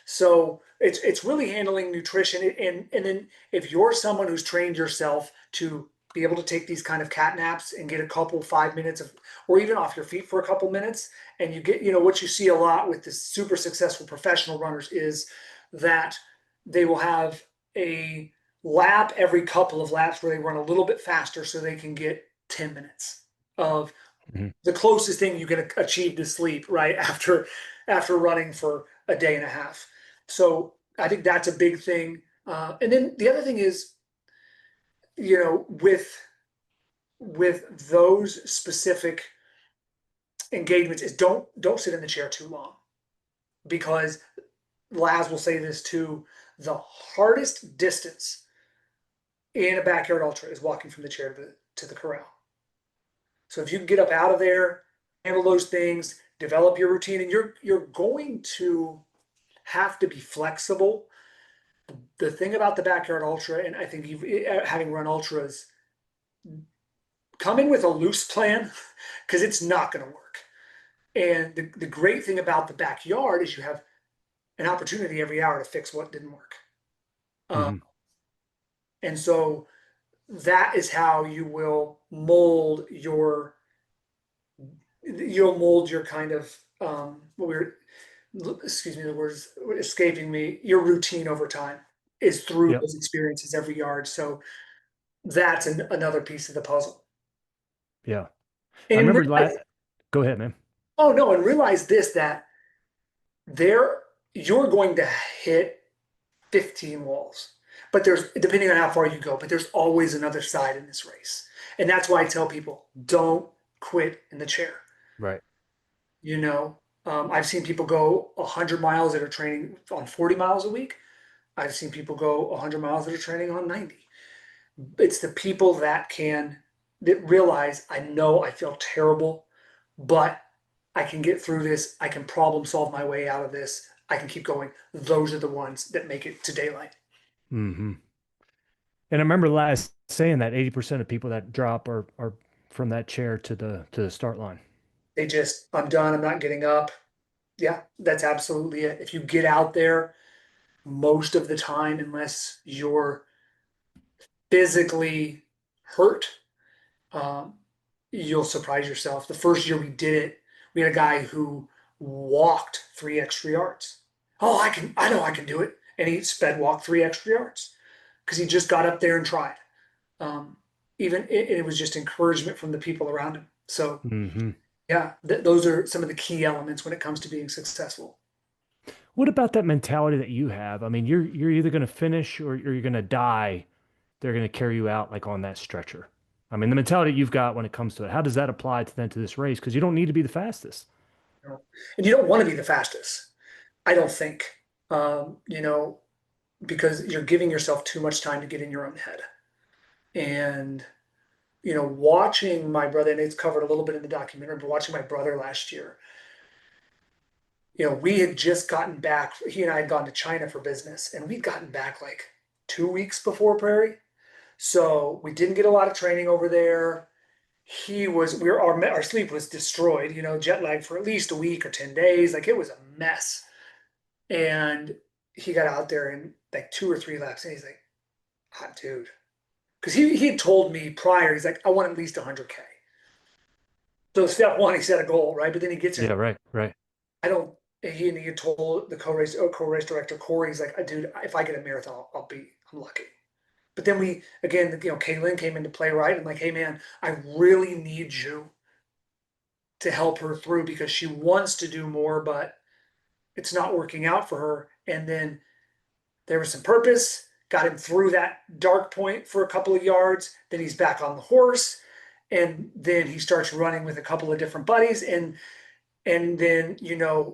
So it's really handling nutrition, and then if you're someone who's trained yourself to be able to take these kind of cat naps and get a couple 5 minutes of, or even off your feet for a couple minutes. And you get, what you see a lot with the super successful professional runners is that they will have a lap every couple of laps where they run a little bit faster so they can get 10 minutes of Mhm. the closest thing you can achieve to sleep, right? After running for a day and a half. So I think that's a big thing. And then the other thing is, with those specific engagements is don't sit in the chair too long, because Laz will say this too, the hardest distance in a backyard ultra is walking from the chair to the corral. So if you can get up out of there, handle those things, develop your routine, and you're going to have to be flexible. The thing about the backyard ultra, and I think you've having run ultras, come in with a loose plan because it's not going to work. And the great thing about the backyard is you have an opportunity every hour to fix what didn't work. Um, Mhm. and so that is how you'll mold your kind of what we're excuse me, the words escaping me, your routine over time is through Yep. those experiences every yard. So that's another piece of the puzzle. Yeah. I And remember realize, go ahead, man. oh no, and realize this, that there you're going to hit 15 walls. But there's, depending on how far you go, but there's always another side in this race. And that's why I tell people, don't quit in the chair. Right. You know, I've seen people go 100 miles that are training on 40 miles a week. I've seen people go 100 miles that are training on 90. It's the people that realize, I know I feel terrible, but I can get through this. I can problem solve my way out of this. I can keep going. Those are the ones that make it to daylight. Hmm. And I remember last saying that 80% of people that drop are from that chair to the start line. They just, I'm done. I'm not getting up. Yeah, that's absolutely it. If you get out there most of the time, unless you're physically hurt, um, you'll surprise yourself. The first year we did it, we had a guy who walked 3 extra yards. Oh, I know I can do it. And he sped walked 3 extra yards because he just got up there and tried. Um, even it was just encouragement from the people around him. So Hmm. yeah, those are some of the key elements when it comes to being successful. What about that mentality that you have? I mean, you're either going to finish or you're going to die. They're going to carry you out like on that stretcher. I mean, the mentality you've got when it comes to it, how does that apply to this race? Because you don't need to be the fastest. You know? And you don't want to be the fastest, I don't think, because you're giving yourself too much time to get in your own head. And watching my brother, and it's covered a little bit in the documentary, but watching my brother last year, we had just gotten back. He and I had gone to China for business, and we'd gotten back like 2 weeks before Prairie. So we didn't get a lot of training over there. Our sleep was destroyed, jet lag for at least a week or 10 days. Like it was a mess. And he got out there in like 2 or 3 laps, and he's like, hot dude. Because he had told me prior, he's like, I want at least 100K. So step one, he set a goal, right? But then he gets Yeah, there. right, right. I don't. He had told the co-race director Corey, he's like, dude, if I get a marathon, I'm lucky. But then Kaylin came into play, right? I'm like, hey man, I really need you to help her through because she wants to do more, but it's not working out for her. And then there was some purpose, got him through that dark point for a couple of yards. Then he's back on the horse. And then he starts running with a couple of different buddies. And then,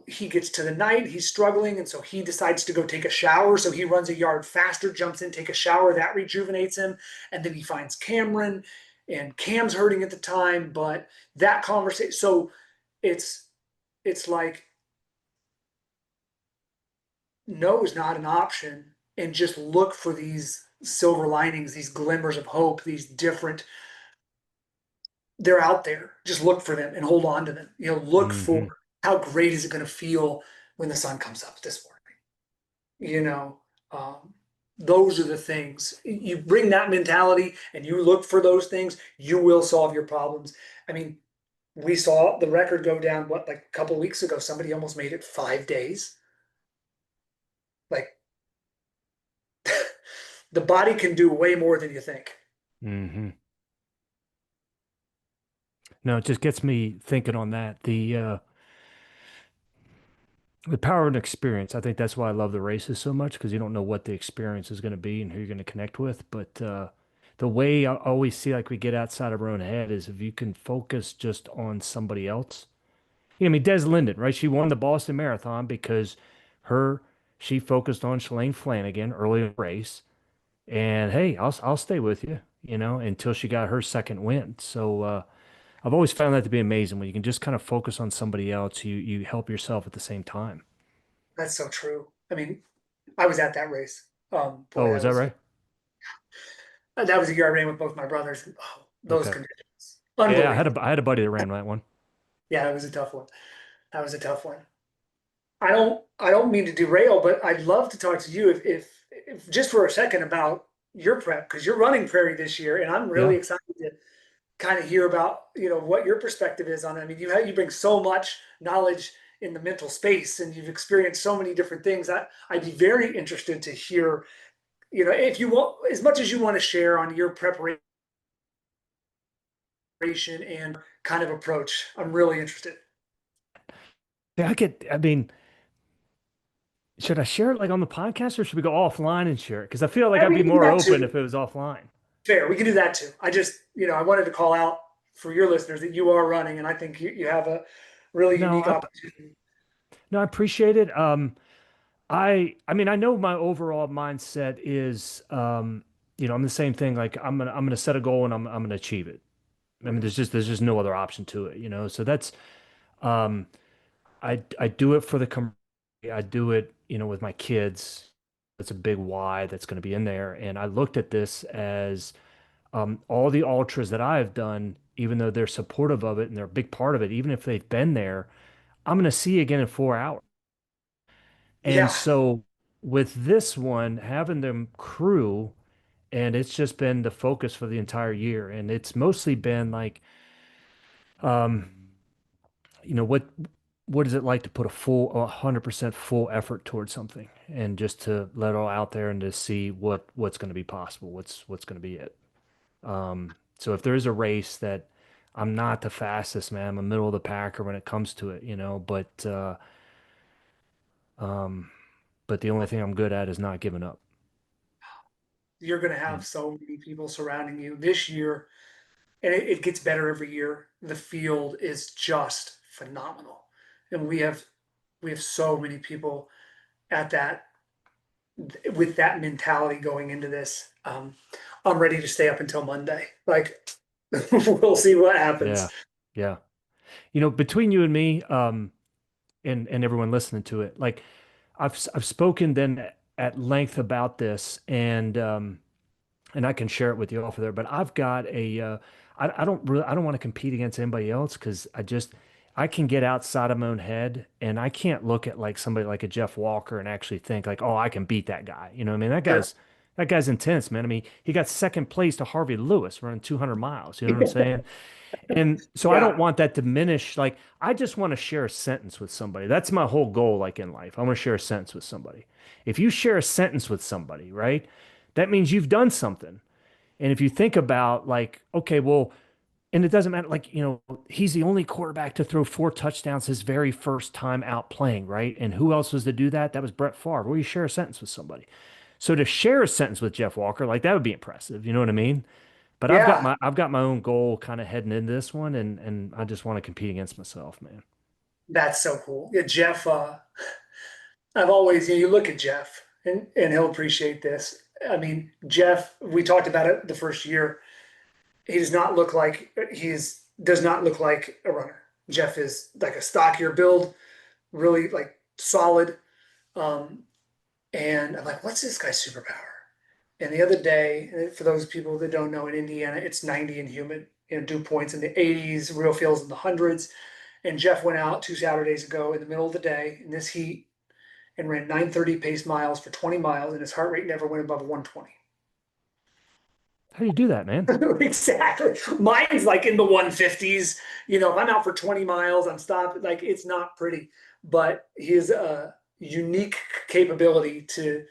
he gets to the night, he's struggling. And so he decides to go take a shower. So he runs a yard faster, jumps in, take a shower. That rejuvenates him. And then he finds Cameron, and Cam's hurting at the time. But that conversation, so it's like no is not an option, and just look for these silver linings, these glimmers of hope, these different, they're out there. Just look for them and hold on to them. Look for Hmm. how great is it going to feel when the sun comes up this morning. You know, um, those are the things. You bring that mentality and you look for those things, you will solve your problems. I mean, we saw the record go down, what, like a couple of weeks ago, somebody almost made it 5 days. Like the body can do way more than you think. Hmm. No, it just gets me thinking on that. The power of an experience. I think that's why I love the races so much because you don't know what the experience is going to be and who you're going to connect with. But the way I always see like we get outside of our own head is if you can focus just on somebody else. You know, I mean, Des Linden, right? She won the Boston Marathon because her she focused on Shalane Flanagan early in the race. And hey, I'll stay with you, you know, until she got her second win. So I've always found that to be amazing when you can just kind of focus on somebody else. You help yourself at the same time. That's so true. I mean, I was at that race. Boy, Oh, is that right? that was a year I ran with both my brothers. And, oh, those Okay. conditions, Yeah, unbelievable. I had a buddy that ran that one. Yeah, it was a tough one. That was a tough one. I don't mean to derail, but I'd love to talk to you if just for a second about your prep because you're running Prairie this year, and I'm really Yeah. excited to kind of hear about what your perspective is on it. I mean, you bring so much knowledge in the mental space, and you've experienced so many different things. I'd be very interested to hear, if you want, as much as you want to share on your preparation and kind of approach. I'm really interested. Yeah, I mean, should I share it like on the podcast or should we go offline and share it? Because I feel like And I'd we be can do more that open too. if it was offline. Fair. We can do that too. I just, I wanted to call out for your listeners that you are running, and I think you have a really No, unique opportunity. no, I appreciate it. I mean, I know my overall mindset is, I'm the same thing. Like I'm gonna set a goal and I'm gonna achieve it. I mean, there's just no other option to it, you know. So that's, um, I do it for the I do it, with my kids. That's a big why that's going to be in there. And I looked at this as all the ultras that I've done, even though they're supportive of it and they're a big part of it, even if they've been there, I'm going to see you again in 4 hours. And Yeah, so with this one, having them crew, and it's just been the focus for the entire year. And it's mostly been like, um, you know, what is it like to put a full 100% full effort towards something and just to let it all out there and to see what's going to be possible, what's going to be it. So if there is a race that I'm not the fastest, man, I'm a middle of the packer when it comes to it, um, but the only thing I'm good at is not giving up. you're going to have And so many people surrounding you this year, and it gets better every year. The field is just phenomenal, and we have so many people at that with that mentality going into this. I'm ready to stay up until Monday. Like, we'll see what happens. yeah, yeah. Between you and me, and everyone listening to it, like I've spoken then at length about this, and I can share it with you off of there. But I've got I don't want to compete against anybody else because I can get outside of my own head and I can't look at like somebody like a Jeff Walker and actually think like, oh, I can beat that guy. You know what I mean? Sure. That guy's intense, man. I mean, he got second place to Harvey Lewis running 200 miles. You know what I'm saying? And so I don't Yeah, want that to diminish. Like, I just want to share a sentence with somebody. That's my whole goal, like in life. I want to share a sentence with somebody. If you share a sentence with somebody, right, that means you've done something. And if you think about, like, okay, well, and it doesn't matter, like, he's the only quarterback to throw 4 touchdowns his very first time out playing, right? And who else was to do that? That was Brett Favre. Well, you share a sentence with somebody. So to share a sentence with Jeff Walker, like, that would be impressive. You know what I mean? But yeah, I've got my own goal kind of heading into this one, and I just want to compete against myself, man. that's so cool. Yeah, Jeff. I've always, you look at Jeff, and he'll appreciate this. I mean, Jeff, we talked about it the first year. He does not look like does not look like a runner. Jeff is like a stockier build, really like solid. Um, and I'm like, what's this guy's superpower? And the other day, for those people that don't know, in Indiana, it's 90 and humid. Dew points in the 80s, real feels in the hundreds. And Jeff went out 2 Saturdays ago in the middle of the day in this heat, and ran 9:30 pace miles for 20 miles, and his heart rate never went above 120. How do you do that, man? Exactly. Mine's like in the 150s. If I'm out for 20 miles, I'm stopped. Like it's not pretty, but his unique capability to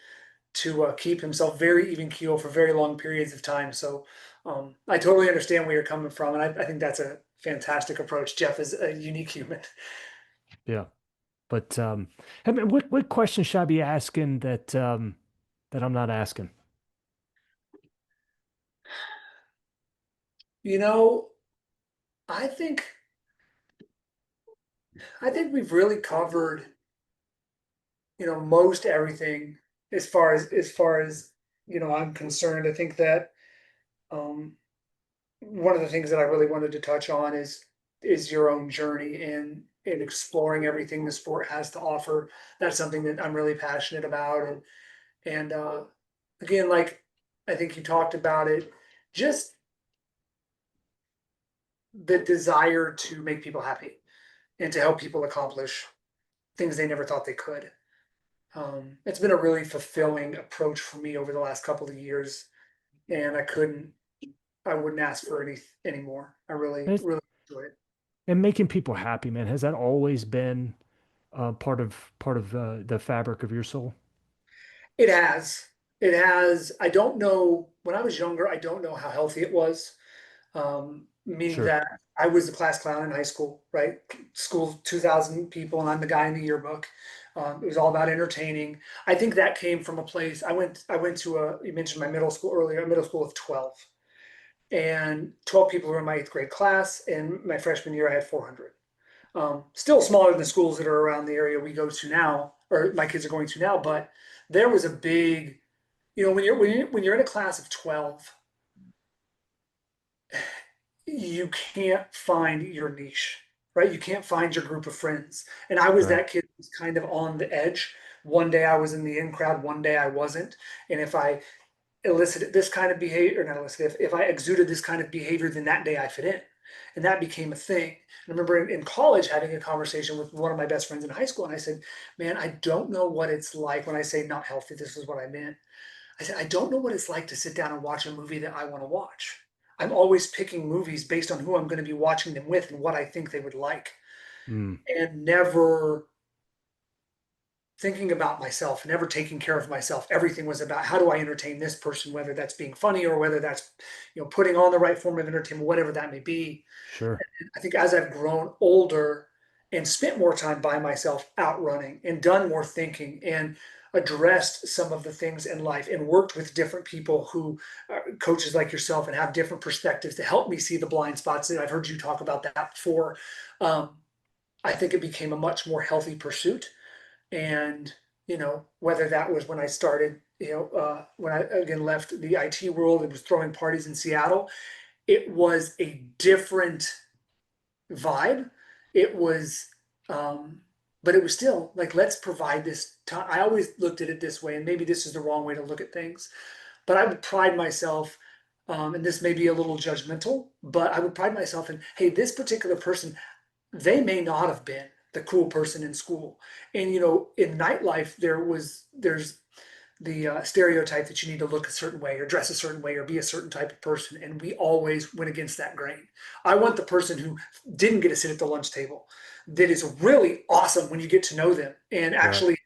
keep himself very even keel for very long periods of time. So I totally understand where you're coming from, and I think that's a fantastic approach. Jeff is a unique human. Yeah. But I mean, what question should I be asking that I'm not asking? You know, I think I think we've really covered most everything as far as I'm concerned. I think that um, one of the things that I really wanted to touch on is your own journey in exploring everything the sport has to offer. That's something that I'm really passionate about, and again, like I think you talked about it, just the desire to make people happy and to help people accomplish things they never thought they could. It's been a really fulfilling approach for me over the last couple of years, and I wouldn't ask for any more. I really, And, it's- really enjoy it. and making people happy, man. Has that always been part of the fabric of your soul? It has, it has. I don't know. When I was younger, I don't know how healthy it was. Meaning Sure. that I was the class clown in high school, right? School 2,000 people, and I'm the guy in the yearbook. It was all about entertaining. I think that came from a place. I went to you mentioned my middle school earlier, a middle school of 12, and 12 people were in my eighth grade class. And my freshman year, I had 400. Still smaller than the schools that are around the area we go to now, or my kids are going to now. But there was a big, when you're in a class of 12, you can't find your niche, right? You can't find your group of friends. And I was Right. that kid who was kind of on the edge. One day I was in the in crowd, one day I wasn't. And if I elicited this kind of behavior, or not elicited, if I exuded this kind of behavior, then that day I fit in. And that became a thing. I remember in college having a conversation with one of my best friends in high school, and I said, man, I don't know what it's like when I say not healthy. This is what I meant. I said, I don't know what it's like to sit down and watch a movie that I want to watch. I'm always picking movies based on who I'm going to be watching them with and what I think they would like, Mm, and never thinking about myself, never taking care of myself. Everything was about how do I entertain this person, whether that's being funny or whether that's putting on the right form of entertainment, whatever that may be. sure. I think as I've grown older and spent more time by myself out running and done more thinking and addressed some of the things in life and worked with different people who are coaches like yourself and have different perspectives to help me see the blind spots. And I've heard you talk about that before. Um, I think it became a much more healthy pursuit. And, whether that was when I started, when I again left the IT world and was throwing parties in Seattle, it was a different vibe. It was, um, but it was still like, let's provide this time. I always looked at it this way, and maybe this is the wrong way to look at things, but I would pride myself, and this may be a little judgmental, but I would pride myself in, hey, this particular person, they may not have been the cool person in school. And, in nightlife, there's the stereotype that you need to look a certain way or dress a certain way or be a certain type of person. And we always went against that grain. I want the person who didn't get to sit at the lunch table, that is really awesome when you get to know them. And Right. actually,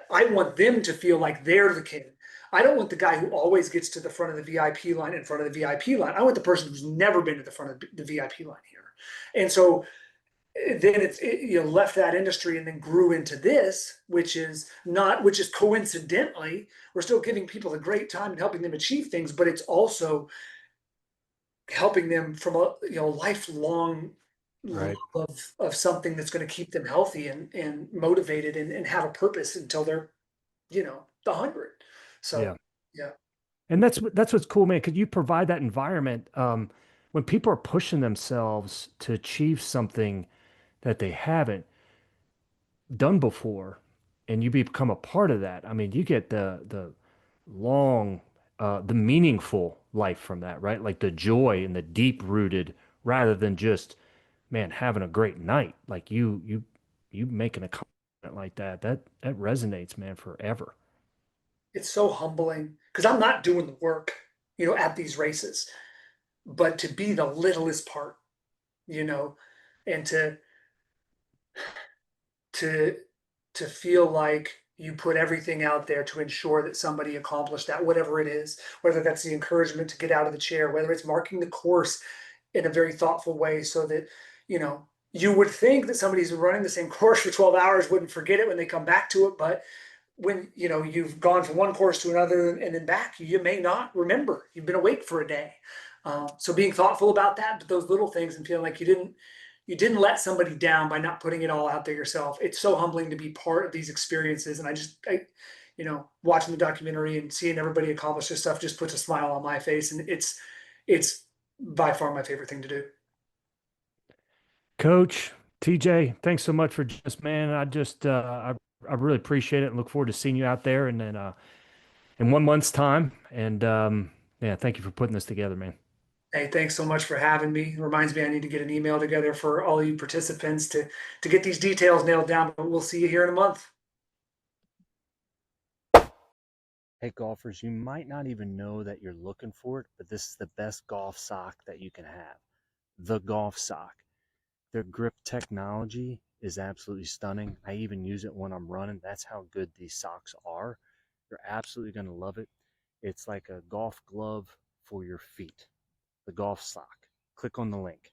I want them to feel like they're the king. I don't want the guy who always gets to the front of the VIP line in front of the VIP line. I want the person who's never been to the front of the VIP line here. And so then left that industry and then grew into this, which is coincidentally, we're still giving people a great time and helping them achieve things, but it's also helping them from a lifelong love Right. of something that's going to keep them healthy and motivated and have a purpose until they're the 100. So Yeah. yeah. And that's what's cool, man, because you provide that environment when people are pushing themselves to achieve something that they haven't done before, and you become a part of that. I mean, you get the long, the meaningful life from that, right? Like the joy and the deep rooted, rather than just, man, having a great night. Like you making a like that resonates, man, forever. It's so humbling because I'm not doing the work, at these races, but to be the littlest part, you know, and to to feel like you put everything out there to ensure that somebody accomplished that, whatever it is, whether that's the encouragement to get out of the chair, whether it's marking the course in a very thoughtful way so that, you would think that somebody who's running the same course for 12 hours wouldn't forget it when they come back to it. But when, you've gone from one course to another and then back, you may not remember. You've been awake for a day. So being thoughtful about that, those little things, and feeling like you didn't let somebody down by not putting it all out there yourself. It's so humbling to be part of these experiences. And watching the documentary and seeing everybody accomplish this stuff just puts a smile on my face. And it's by far my favorite thing to do. Coach TJ, thanks so much for just, man. I really appreciate it and look forward to seeing you out there and then in 1 month's time. And yeah, thank you for putting this together, man. Hey, thanks so much for having me. It reminds me I need to get an email together for all you participants to get these details nailed down, but we'll see you here in a month. Hey, golfers, you might not even know that you're looking for it, but this is the best golf sock that you can have. The golf sock. Their grip technology is absolutely stunning. I even use it when I'm running. That's how good these socks are. You're absolutely going to love it. It's like a golf glove for your feet. The golf sock. Click on the link.